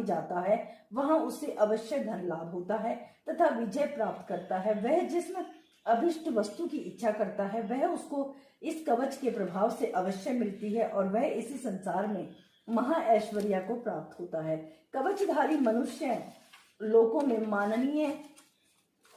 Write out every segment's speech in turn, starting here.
जाता है वहां उससे अवश्य धन लाभ होता है तथा विजय प्राप्त करता है। वह जिसमें अभिष्ट वस्तु की इच्छा करता है वह उसको इस कवच के प्रभाव से अवश्य मिलती है और वह इसी संसार में महा ऐश्वर्य को प्राप्त होता है। कवचधारी मनुष्य लोकों में माननीय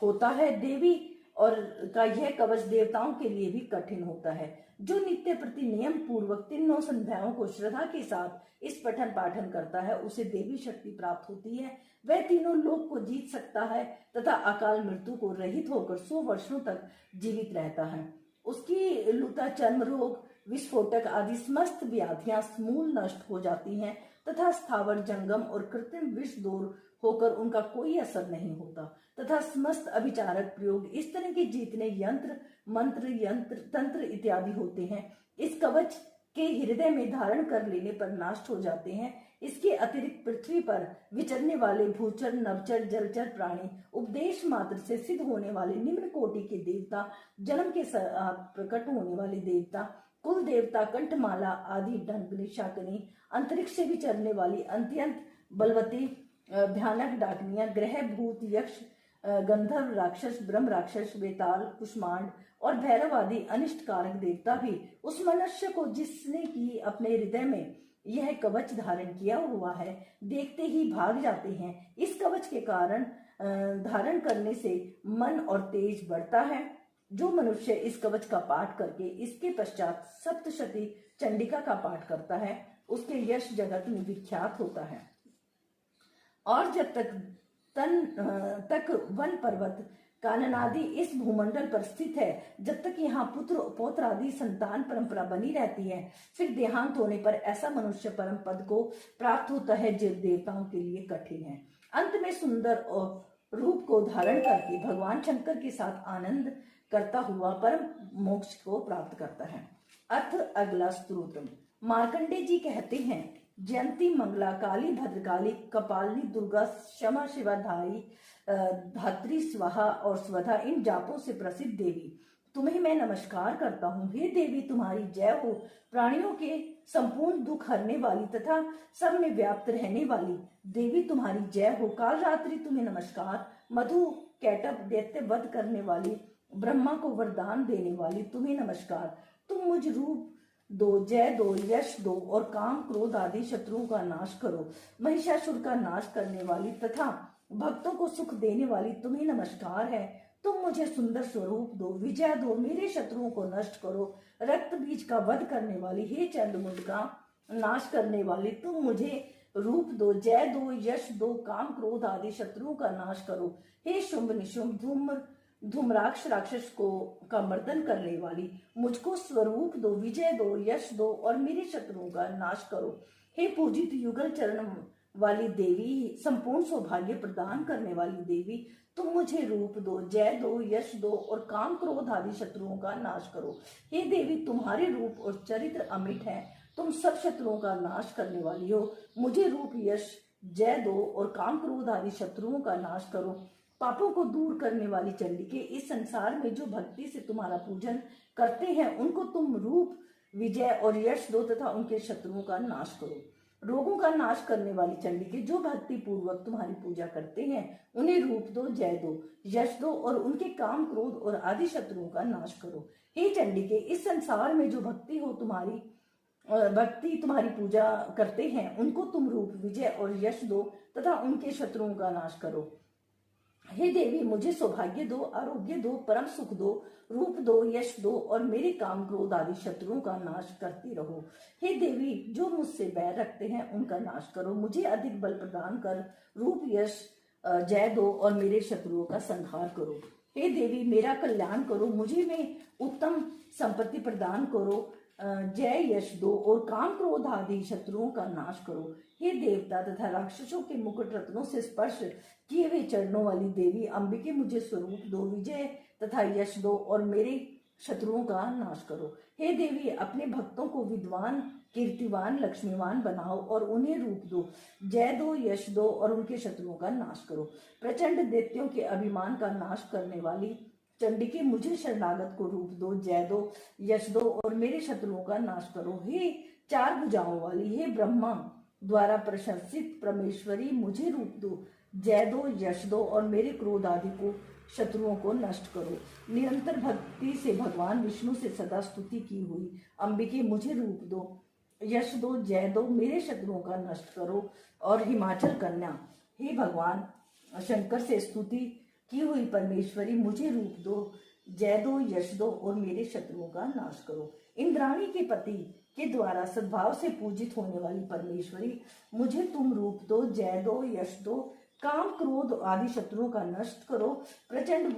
होता है। देवी और का यह कवच देवताओं के लिए भी कठिन होता है। जो नित्य प्रति नियम पूर्वक तीनों संध्याओं को श्रद्धा के साथ इस पठन पाठन करता है उसे देवी शक्ति प्राप्त होती है। वह तीनों लोक को जीत सकता है तथा अकाल मृत्यु को रहित होकर 100 वर्षों तक जीवित रहता है। उसकी लुता, चर्म रोग, विस्फोटक आदि समस्त व्याधियां समूल नष्ट हो जाती हैं तथा स्थावर, जंगम और कृत्रिम विष दूर होकर उनका कोई असर नहीं होता तथा समस्त अभिचारक प्रयोग इस तरह के जितने यंत्र, मंत्र, यंत्र, तंत्र इत्यादि होते हैं इस कवच के हृदय में धारण कर लेने पर नष्ट हो जाते हैं। इसके अतिरिक्त पृथ्वी पर विचरने वाले भूचर, नवचर, जलचर प्राणी, उपदेश मात्र से सिद्ध होने वाले निम्न कोटि के देवता, जन्म के साथ प्रकट होने वाले देवता, कुल देवता, कंठमाला आदि, डंगनी, शाकनी, अंतरिक्ष से विचरने वाली अत्यंत बलवती भयानक डाकनियां, ग्रह, भूत, यक्ष, गंधर्व, राक्षस, ब्रह्म राक्षस, बेताल, कुष्मांड और भैरव आदि अनिष्ट कारक देवता भी उस मनुष्य को जिसने की अपने हृदय में यह कवच धारण किया हुआ है देखते ही भाग जाते हैं। इस कवच के कारण धारण करने से मन और तेज बढ़ता है। जो मनुष्य इस कवच का पाठ करके इसके पश्चात सप्तशती चंडिका का पाठ करता है उसके यश जगत में विख्यात होता है। और जब तक वन पर्वत काननादि इस भूमंडल पर स्थित है, जब तक यहाँ पुत्र पौत्र आदि संतान परंपरा बनी रहती है, फिर देहांत होने पर ऐसा मनुष्य परम पद को प्राप्त होता है जो देवताओं के लिए कठिन है। अंत में सुंदर रूप को धारण करके भगवान शंकर के साथ आनंद करता हुआ परम मोक्ष को प्राप्त करता है। अर्थ अगला स्तोत्र। मार्कंडे जी कहते हैं, जयंती, मंगला, काली, भद्रकाली, कपालिनी, दुर्गा, क्षमा, शिवा, धात्री, स्वाहा और स्वधा इन जापों से प्रसिद्ध देवी तुम्हें मैं नमस्कार करता हूँ। हे देवी तुम्हारी जय हो। प्राणियों के संपूर्ण दुख हरने वाली तथा सब में व्याप्त रहने वाली देवी तुम्हारी जय हो। काल रात्रि तुम्हें नमस्कार। मधु कैटभ दैत्य वध करने वाली, ब्रह्मा को वरदान देने वाली तुम्हें नमस्कार। तुम मुझ रूप दो, जय दो, यश दो और काम क्रोध आदि शत्रुओं का नाश करो। महिषासुर का नाश करने वाली तथा भक्तों को सुख देने वाली तुम्हें नमस्कार है। तुम मुझे सुंदर स्वरूप दो, विजय दो, मेरे शत्रुओं को नष्ट करो। रक्त बीज का वध करने वाली, हे चंडमुंड का नाश करने वाली तुम मुझे रूप दो, जय दो, यश दो, काम क्रोध आदि शत्रुओं का नाश करो। हे शुंभ निशुंभ धूम्राक्ष राक्षस को का मर्दन करने वाली मुझको स्वरूप दो, विजय दो, यश दो और मेरे शत्रुओं का नाश करो। हे पूजित युगल चरण वाली देवी, संपूर्ण सौभाग्य प्रदान करने वाली देवी, तुम मुझे रूप दो, जय दो, यश दो और काम क्रोध आदि शत्रुओं का नाश करो। हे देवी तुम्हारे रूप और चरित्र अमिट है, तुम सब शत्रुओं का नाश करने वाली हो। मुझे रूप, यश, जय दो और काम क्रोध आदि शत्रुओं का नाश करो। पापों को दूर करने वाली चंडिके, इस संसार में जो भक्ति से तुम्हारा पूजन करते हैं उनको तुम रूप, विजय और यश दो तथा उनके शत्रुओं का नाश करो। रोगों का नाश करने वाली चंडिके, जो भक्ति पूर्वक तुम्हारी पूजा करते हैं उन्हें रूप दो, जय दो, यश दो और उनके काम क्रोध और आदि शत्रुओं का नाश करो। हे चंडिके, इस संसार में जो भक्ति तुम्हारी पूजा करते हैं उनको तुम रूप, विजय और यश दो तथा उनके शत्रुओं का नाश करो। हे देवी मुझे सौभाग्य दो, आरोग्य दो, परम सुख दो, रूप दो, यश दो और मेरे काम क्रोध आदि शत्रुओं का नाश करती रहो। हे देवी जो मुझसे बैर रखते हैं उनका नाश करो। मुझे अधिक बल प्रदान कर रूप, यश, जय दो और मेरे शत्रुओं का संहार करो। हे देवी मेरा कल्याण करो, मुझे में उत्तम संपत्ति प्रदान करो, जय यश दो और काम क्रोध आदि शत्रुओं का नाश करो। हे देवता तथा राक्षसों के मुकुट रत्नों से स्पर्श किए हुए चरणों वाली देवी अंबिके, मुझे स्वरूप दो, विजय तथा यश दो और मेरे शत्रुओं का नाश करो। हे देवी अपने भक्तों को विद्वान, कीर्तिवान, लक्ष्मीवान बनाओ और उन्हें रूप दो, जय दो, यश दो और उनके शत्रुओं का नाश करो। प्रचंड दैत्यों के अभिमान का नाश करने वाली चंडिके, मुझे शरणागत को रूप दो, जय दो, यश दो और मेरे शत्रुओं का नाश करो। हे चार भुजाओं वाली, हे ब्रह्मा, द्वारा प्रशंसित परमेश्वरी मुझे रूप दो, जय दो, यश दो और मेरे क्रोध आदि को शत्रुओं को नष्ट करो। निरंतर भक्ति से भगवान विष्णु से सदा स्तुति की हुई अंबिके मुझे रूप दो, यश दो, जय दो, मेरे शत्रुओं का नष्ट करो। और हिमाचल कन्या, हे भगवान शंकर से स्तुति की हुई परमेश्वरी मुझे रूप दो, जय दो, यश दो और मेरे शत्रुओं का नाश करो। इंद्राणी के पति के द्वारा सद्भाव से पूजित होने वाली परमेश्वरी मुझे तुम रूप दो, जय दो, यश दो, काम क्रोध आदि शत्रुओं का नष्ट करो। प्रचंड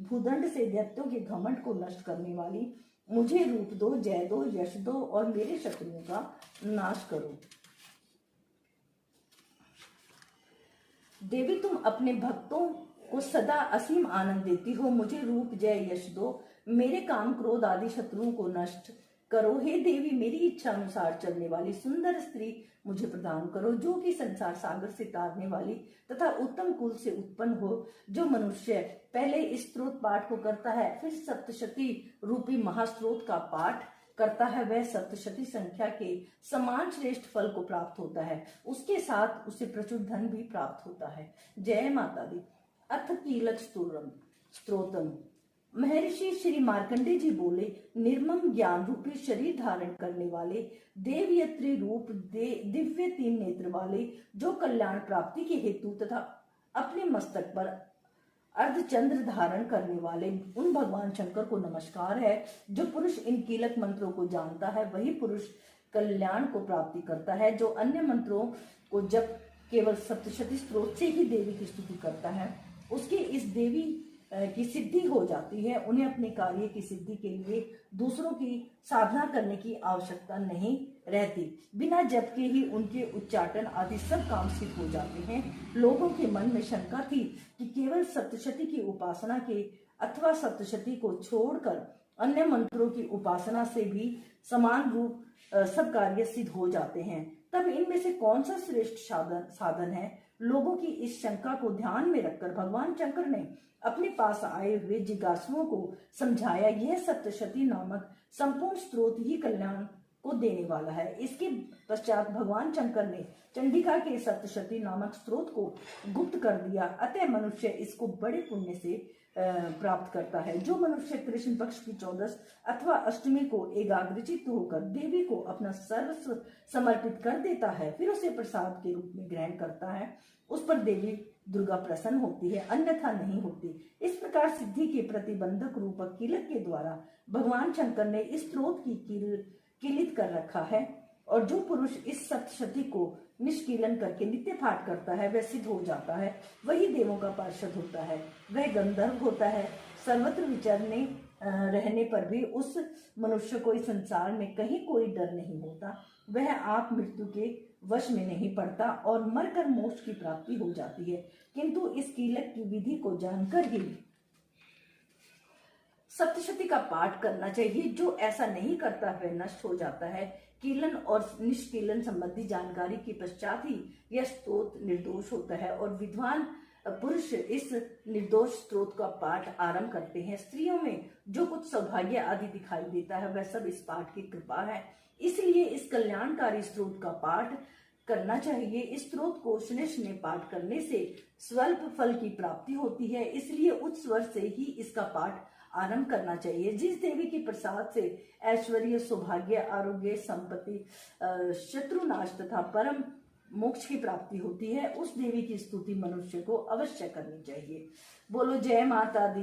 भूदंड से दैत्यों के घमंड को नष्ट करने वाली मुझे रूप दो, जय दो, यश दो और मेरे शत्रुओं का नाश करो। देवी तुम अपने भक्तों को सदा असीम आनंद देती हो, मुझे रूप, जय, यश दो, मेरे काम क्रोध आदि शत्रुओं को नष्ट करो। हे देवी मेरी इच्छा अनुसार चलने वाली सुंदर स्त्री मुझे प्रदान करो, जो कि संसार सागर से तारने वाली तथा उत्तम कुल से उत्पन्न हो। जो मनुष्य पहले इस स्त्रोत पाठ को करता है, फिर सप्तशती रूपी महास्त्रोत का पाठ करता है, वह सप्तशती संख्या के समान श्रेष्ठ फल को प्राप्त होता है। उसके साथ उसे प्रचुर धन भी प्राप्त होता है। जय माता दी। अथ कीलक स्तोत्रम। महर्षि श्री मार्कंडे जी बोले, निर्मम ज्ञान रूपी शरीर धारण करने वाले, देवयत्री रूप दिव्य तीन नेत्र वाले, जो कल्याण प्राप्ति के हेतु तथा अपने मस्तक पर अर्धचंद्र धारण करने वाले, उन भगवान शंकर को नमस्कार है। जो पुरुष इन कीलक मंत्रों को जानता है, वही पुरुष कल्याण को प्राप्ति करता है। जो अन्य मंत्रों को जब केवल सप्तशती स्त्रोत से ही देवी की स्तुति करता है, उसकी इस देवी की सिद्धि हो जाती है। उन्हें अपने कार्य की सिद्धि के लिए दूसरों की साधना करने की आवश्यकता नहीं रहती। बिना जप के ही उनके उच्चाटन आदि सब काम सिद्ध हो जाते हैं। लोगों के मन में शंका थी कि केवल सप्तशती की उपासना के अथवा सप्तशती को छोड़कर अन्य मंत्रों की उपासना से भी समान रूप सब कार्य सिद्ध हो जाते हैं। तब इनमें से कौन सा श्रेष्ठ साधन है? लोगों की इस शंका को ध्यान में रखकर भगवान शंकर ने अपने पास आए हुए जिज्ञासुओं को समझाया, यह सप्तशती नामक संपूर्ण स्त्रोत ही कल्याण को देने वाला है। इसके पश्चात भगवान शंकर ने चंडिका के सप्तशती नामक स्त्रोत को गुप्त कर दिया। अतः मनुष्य इसको बड़े पुण्य से प्राप्त करता है। जो मनुष्य कृष्ण पक्ष की 14 अथवा अष्टमी को एकाग्रचित्त होकर देवी को अपना सर्वस्व समर्पित कर देता है, फिर उसे प्रसाद के रूप में ग्रहण करता है, उस पर देवी दुर्गा प्रसन्न होती है, अन्यथा नहीं होती। इस प्रकार सिद्धि के प्रतिबंधक रूपक कीलक के द्वारा भगवान शंकर ने इस स्त्रोत की कीलित कर रखा है। और जो पुरुष इस सप्तशती को निष्कीलन करके नित्य पाठ करता है, वह सिद्ध हो जाता है, वही देवों का पार्षद होता है, वह गंधर्व होता है। सर्वत्र विचरने रहने पर भी उस मनुष्य को इस संसार में कहीं कोई डर नहीं होता। वह आप मृत्यु के वश में नहीं पड़ता और मरकर मोक्ष की प्राप्ति हो जाती है। किंतु इस कीलक की विधि को जानकर ही सप्तशती का पाठ करना चाहिए। जो ऐसा नहीं करता वह नष्ट हो जाता है। कीलन और निष्कीलन संबंधी जानकारी के पश्चात ही यह स्तोत्र निर्दोष होता है और विद्वान पुरुष इस निर्दोष स्त्रोत का पाठ आरंभ करते हैं। स्त्रियों में जो कुछ सौभाग्य आदि दिखाई देता है, वह सब इस पाठ की कृपा है। इसलिए इस कल्याणकारी स्त्रोत का पाठ करना चाहिए। इस स्त्रोत को शनि पाठ करने से स्वल्प फल की प्राप्ति होती है, इसलिए उच्च स्वर से ही इसका पाठ आरंभ करना चाहिए। जिस देवी के प्रसाद से ऐश्वर्य, सौभाग्य, आरोग्य, संपत्ति, शत्रुनाश तथा परम मोक्ष की प्राप्ति होती है, उस देवी की स्तुति मनुष्य को अवश्य करनी चाहिए। बोलो जय माता दी।